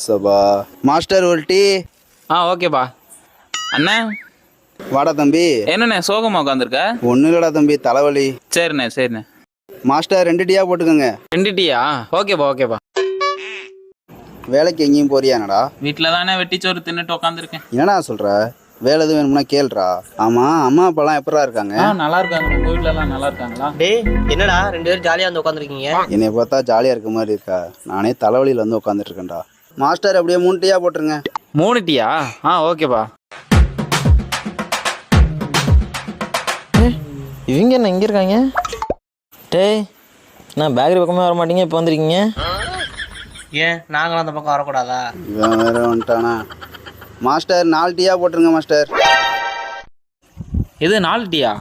சபா master ஒரு tea. ஓகேப்பா. அண்ணே வாடா தம்பி. என்னண்ணே சோகமா உட்காந்துருக்க? ஒன்றும் இல்லடா தம்பி, தலைவலி. சரிண்ணே. மாஸ்டர் 2 டீயா போட்டுக்கோங்க. 2 டீயா? ஓகேப்பா. வேலைக்கு எங்கேயும் போறியானடா? வீட்டில் தானே வெட்டிச்சோறு தின்னுட்டு உட்காந்துருக்கேன். என்னடா சொல்ற? வேலை எதுவும் வேணும்னா கேளுடா. ஆமா, அம்மா அப்பாலாம் எப்படா இருக்காங்க? நல்லா இருக்காங்க. உங்க வீட்டிலலாம் நல்லா இருக்காங்களா? டேய் என்னடா 2 பேரும் ஜாலியாக வந்து உட்காந்துருக்கீங்க? என்னை பார்த்தா ஜாலியாக இருக்க மாதிரி இருக்கா? நானே தலைவலியில் வந்து உட்காந்துட்டு இருக்கேன்டா. மாஸ்டர் அப்படியே 3 டீயா போட்டுருங்க. 3 டீயா? ஓகேப்பா. இவங்க என்ன இங்கே இருக்காங்க? டேய் நான் பேக்கரி பக்கமே வர மாட்டீங்க, இப்போ வந்திருக்கீங்க. ஏன் நாங்களும் அந்த பக்கம் வரக்கூடாதா? இவன் வேற வந்துட்டானா? மாஸ்டர் 4 டீயா போட்டுருங்க மாஸ்டர். இது 4 டீயா?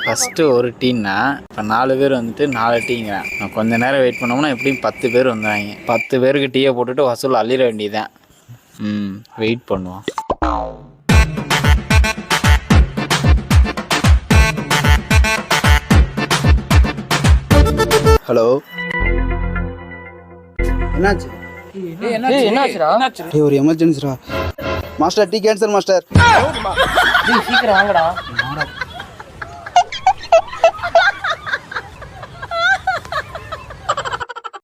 ஃபஸ்ட்டு 1 டீன்னா இப்போ 4 பேர் வந்துட்டு 4 டீங்கிறேன். நான் கொஞ்ச நேரம் வெயிட் பண்ணோம்னா எப்படியும் 10 பேர் வந்துடுவாங்க. 10 பேருக்கு டீயை போட்டுட்டு வசூல் அள்ளிட வேண்டியதுதான். வெயிட் பண்ணுவோம். ஹலோ, என்னாச்சு? என்னாச்சுடா? ஒரு எமர்ஜென்சிடா. Master tea cancel master. சீக்கிரம் வாங்கடா.